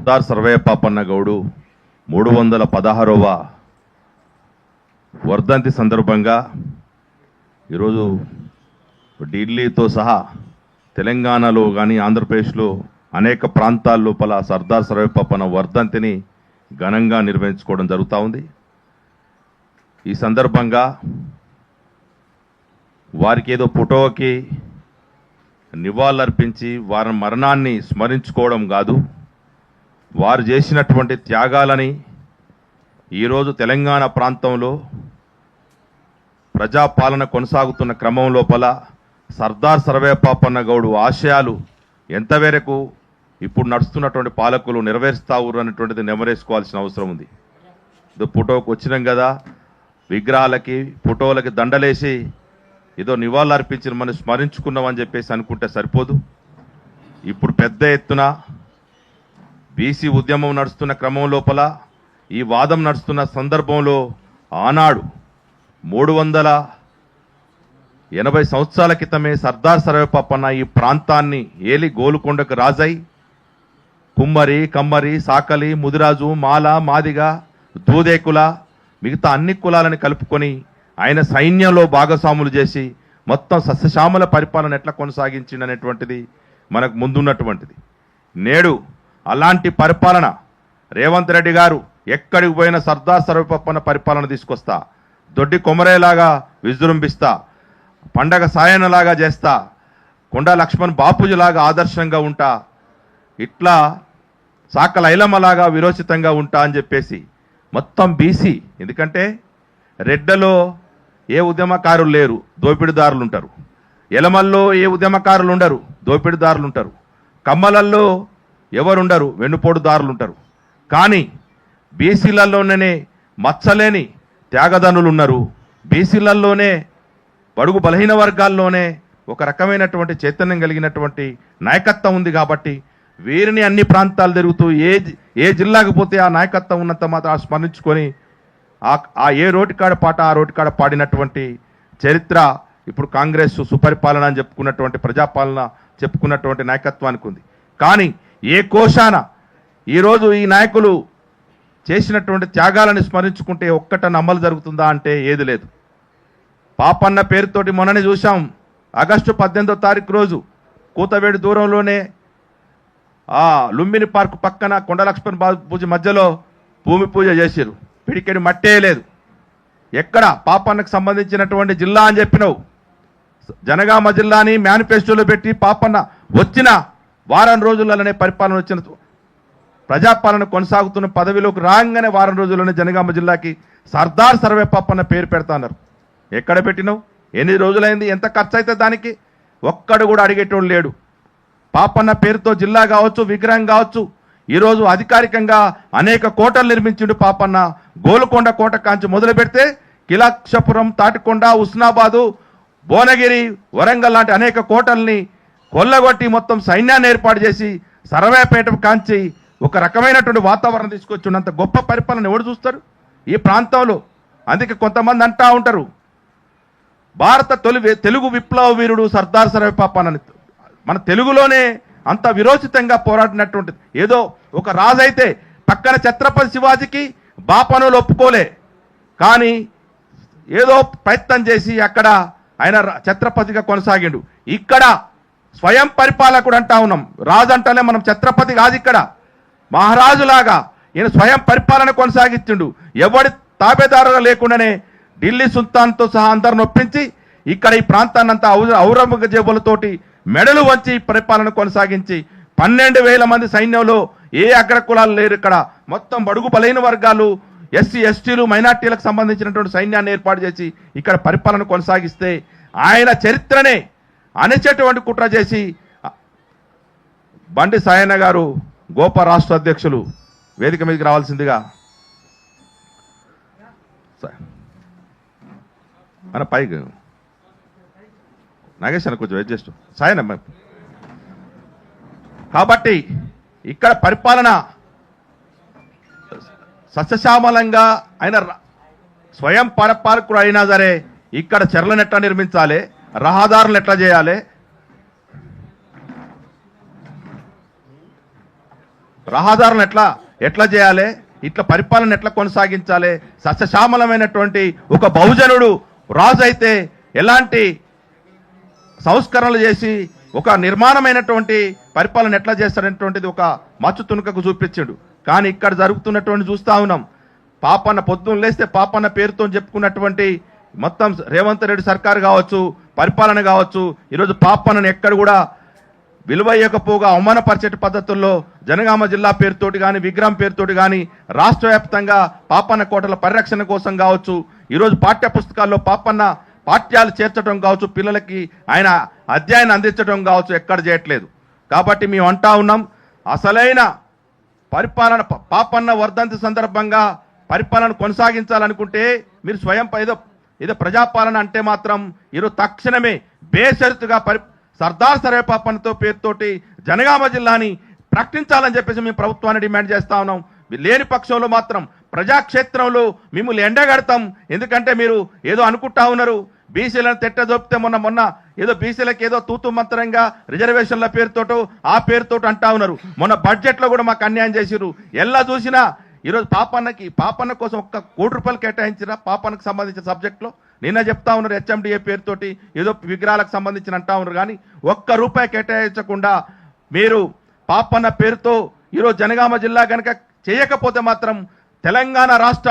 సర్దార్ సర్వయ్య పాపన్న గౌడు 316వ వర్ధంతి సందర్భంగా ఈరోజు ఢిల్లీతో సహా తెలంగాణలో కానీ ఆంధ్రప్రదేశ్లో అనేక ప్రాంతాల లోపల సర్దార్ సర్వయ్య పాపన్న వర్ధంతిని ఘనంగా నిర్వహించుకోవడం జరుగుతూ ఉంది. ఈ సందర్భంగా వారికి ఏదో ఫోటోకి నివాళులర్పించి వారి మరణాన్ని స్మరించుకోవడం కాదు, వారు చేసినటువంటి త్యాగాలని ఈరోజు తెలంగాణ ప్రాంతంలో ప్రజాపాలన కొనసాగుతున్న క్రమం లోపల సర్దార్ సర్వయ్య పాపన్న గౌడు ఆశయాలు ఎంతవరకు ఇప్పుడు నడుస్తున్నటువంటి పాలకులు నెరవేరుస్తావు అనేటువంటిది నెమరేసుకోవాల్సిన అవసరం ఉంది. ఏదో ఫోటోకి వచ్చినాం కదా, విగ్రహాలకి ఫోటోలకి దండలేసి ఏదో నివాళులు అర్పించిన మనం స్మరించుకున్నామని చెప్పేసి అనుకుంటే సరిపోదు. ఇప్పుడు పెద్ద ఎత్తున బీసీ ఉద్యమం నడుస్తున్న క్రమం లోపల ఈ వాదం నడుస్తున్న సందర్భంలో ఆనాడు 380 సంవత్సరాల క్రితమే సర్దార్ సర్వయ్య పాపన్న ఈ ప్రాంతాన్ని ఏలి గోలుకొండకు రాజై కుమ్మరి, కమ్మరి, సాకలి, ముదిరాజు, మాల, మాదిగ, దూదేకుల మిగతా అన్ని కులాలని కలుపుకొని ఆయన సైన్యంలో భాగస్వాములు చేసి మొత్తం సస్యశ్యామల పరిపాలన ఎట్లా కొనసాగించిందనేటువంటిది మనకు ముందున్నటువంటిది. నేడు అలాంటి పరిపాలన రేవంత్ రెడ్డి గారు ఎక్కడికి పోయిన సర్దార్ సర్వయ్య పాపన్న పరిపాలన తీసుకొస్తా, దొడ్డి కొమరేలాగా విజృంభిస్తా, పండగ సాయనలాగా చేస్తా, కొండా లక్ష్మణ్ బాపూజీలాగా ఆదర్శంగా ఉంటా, ఇట్లా సాకల ఐలమ్మలాగా విరోచితంగా ఉంటా అని చెప్పేసి మొత్తం బీసీ, ఎందుకంటే రెడ్డలో ఏ ఉద్యమకారులు లేరు, దోపిడీదారులు ఉంటారు. ఎలమల్లో ఏ ఉద్యమకారులు ఉండరు, దోపిడీదారులు ఉంటారు. కమ్మలల్లో ఎవరుండరు, వెన్నుపోటుదారులు ఉంటారు. కానీ బీసీలలోనే మచ్చలేని త్యాగదనులు ఉన్నారు. బీసీలలోనే బడుగు బలహీన వర్గాల్లోనే ఒక రకమైనటువంటి చైతన్యం కలిగినటువంటి నాయకత్వం ఉంది. కాబట్టి వీరిని అన్ని ప్రాంతాలు తిరుగుతూ ఏ జిల్లాకు పోతే ఆ నాయకత్వం ఉన్నంత మాత్రం స్మరించుకొని ఆ ఏ రోటికాడ పాట ఆ రోటికాడ పాడినటువంటి చరిత్ర ఇప్పుడు కాంగ్రెస్ సుపరిపాలన అని చెప్పుకున్నటువంటి ప్రజాపాలన చెప్పుకున్నటువంటి నాయకత్వానికి ఉంది. కానీ ఏ కోశాన ఈరోజు ఈ నాయకులు చేసినటువంటి త్యాగాలను స్మరించుకుంటే ఒక్కటన అమలు జరుగుతుందా అంటే ఏది లేదు. పాపన్న పేరుతోటి మొన్ననే చూసాం, ఆగస్టు 18వ తారీఖు రోజు కూతవేడి దూరంలోనే ఆ లుంబిని పార్కు పక్కన కొండ లక్ష్మణ్ బాపూజీ మధ్యలో భూమి పూజ చేశారు. పిడికెడు మట్టే లేదు. ఎక్కడ పాపన్నకు సంబంధించినటువంటి జిల్లా అని చెప్పినావు, జనగామ జిల్లాని మేనిఫెస్టోలో పెట్టి పాపన్న వచ్చిన వారం రోజులలోనే పరిపాలన వచ్చిన ప్రజాపాలన కొనసాగుతున్న పదవిలోకి రాగానే వారం రోజుల్లోనే జనగామ జిల్లాకి సర్దార్ సర్వయ్య పాపన్న పేరు పెడతాన్నారు. ఎక్కడ పెట్టినావు, ఎన్ని రోజులైంది, ఎంత ఖర్చు అయితే దానికి ఒక్కడు కూడా అడిగేటోడు లేడు. పాపన్న పేరుతో జిల్లా కావచ్చు, విగ్రహం కావచ్చు, ఈరోజు అధికారికంగా అనేక కోటలు నిర్మించిండు పాపన్న. గోల్కొండ కోట కాంచి మొదలు పెడితే కిలాక్షపురం, తాటికొండ, ఉస్నాబాదు, భువనగిరి, వరంగల్ లాంటి అనేక కోటల్ని కొల్లగొట్టి మొత్తం సైన్యాన్ని ఏర్పాటు చేసి సర్వేపేట కాంచి ఒక రకమైనటువంటి వాతావరణం తీసుకొచ్చినంత గొప్ప పరిపాలన ఎవరు చూస్తారు ఈ ప్రాంతంలో? అందుకే కొంతమంది అంటా ఉంటారు, భారత తెలుగు విప్లవ వీరుడు సర్దార్ సర్వయ్య పాపన్న. మన తెలుగులోనే అంత విరోచితంగా పోరాడినటువంటిది. ఏదో ఒక రాజు అయితే పక్కన ఛత్రపతి శివాజీకి బాపనులు ఒప్పుకోలే, కానీ ఏదో ప్రయత్నం చేసి అక్కడ ఆయన ఛత్రపతిగా కొనసాగిండు. ఇక్కడ స్వయం పరిపాలకుడు అంటా ఉన్నాం, రాజు అంటేనే మనం ఛత్రపతి కాదు, ఇక్కడ మహారాజులాగా ఈయన స్వయం పరిపాలన కొనసాగిస్తుండు. ఎవడి తాబేదారుగా లేకుండానే ఢిల్లీ సుల్తాన్తో సహా అందరిని ఒప్పించి ఇక్కడ ఈ ప్రాంతాన్ని అంతా ఔరంగజేబులతోటి మెడలు వంచి పరిపాలన కొనసాగించి 12,000 మంది సైన్యంలో ఏ అగ్రకులాలు లేరు. ఇక్కడ మొత్తం బడుగు బలైన వర్గాలు, ఎస్సీ ఎస్టీలు, మైనార్టీలకు సంబంధించినటువంటి సైన్యాన్ని ఏర్పాటు చేసి ఇక్కడ పరిపాలన కొనసాగిస్తే ఆయన చరిత్రనే అణచేటువంటి కుట్ర చేసి బండి సాయన్న గారు గోపా రాష్ట్ర అధ్యక్షులు వేదిక మీదకి రావాల్సిందిగా మన పైకి నాగేష్ అన్న కొంచెం వెయిట్ చేస్తూ సాయన్న. కాబట్టి ఇక్కడ పరిపాలన సస్యశ్యామలంగా ఆయన స్వయం పరిపాలకుడు అయినా సరే ఇక్కడ చెర్లను ఎట్లా నిర్మించాలి, రహదారులు ఎట్లా చేయాలి, రహదారులను ఎట్లా చేయాలి, ఇట్లా పరిపాలన ఎట్లా కొనసాగించాలి, సస్యశ్యామలమైనటువంటి ఒక బహుజనుడు రాజు అయితే ఎలాంటి సంస్కరణలు చేసి ఒక నిర్మాణమైనటువంటి పరిపాలన ఎట్లా చేస్తాడనేటువంటిది ఒక మచ్చు తునుకకు చూపించాడు. కానీ ఇక్కడ జరుగుతున్నటువంటి చూస్తా ఉన్నాం. పాపన్న పొద్దున్న లేస్తే పాపన్న పేరుతో చెప్పుకున్నటువంటి మొత్తం రేవంత్ రెడ్డి సర్కారు కావచ్చు, పరిపాలన కావచ్చు, ఈరోజు పాపన్నను ఎక్కడ కూడా విలువయ్యకపోగా అవమానపరిచే పద్ధతుల్లో జనగామ జిల్లా పేరుతోటి కానీ విగ్రహం పేరుతోటి కానీ రాష్ట్ర వ్యాప్తంగా పాపన్న కోటల పరిరక్షణ కోసం కావచ్చు, ఈరోజు పాఠ్య పుస్తకాల్లో పాపన్న పాఠ్యాలు చేర్చడం కావచ్చు, పిల్లలకి ఆయన అధ్యాయాన్ని అందించడం కావచ్చు, ఎక్కడ చేయట్లేదు. కాబట్టి మేము అంటా ఉన్నాం, అసలైన పరిపాలన పాపన్న వర్ధంతి సందర్భంగా పరిపాలన కొనసాగించాలనుకుంటే మీరు స్వయం ఏదో ప్రజాపాలన అంటే మాత్రం ఈరోజు తక్షణమే బేషరతుగా సర్దార్ సర్వే పాపన్నతో పేరుతోటి జనగామ జిల్లాని ప్రకటించాలని చెప్పేసి మేము ప్రభుత్వాన్ని డిమాండ్ చేస్తా ఉన్నాం. లేని పక్షంలో మాత్రం ప్రజాక్షేత్రంలో మిమ్మల్ని ఎండగడతాం. ఎందుకంటే మీరు ఏదో అనుకుంటా ఉన్నారు, బీసీలను తెట్టదొప్పితే మొన్న ఏదో బీసీలకు ఏదో తూతు మంత్రంగా రిజర్వేషన్ల పేరుతోటో ఆ పేరుతోటి అంటా ఉన్నారు. మొన్న బడ్జెట్లో కూడా మాకు అన్యాయం చేసిరు. ఎలా చూసినా ఈరోజు పాపన్న కోసం ₹1 కోటి కేటాయించిన పాపన్నకు సంబంధించిన సబ్జెక్ట్లో నిన్న చెప్తా ఉన్నారు. హెచ్ఎండిఏ పేరుతోటి ఏదో విగ్రహాలకు సంబంధించిన అంటా ఉన్నారు. కానీ ₹1 కేటాయించకుండా మీరు పాపన్న పేరుతో ఈరోజు జనగామ జిల్లా కనుక చేయకపోతే మాత్రం తెలంగాణ రాష్ట్ర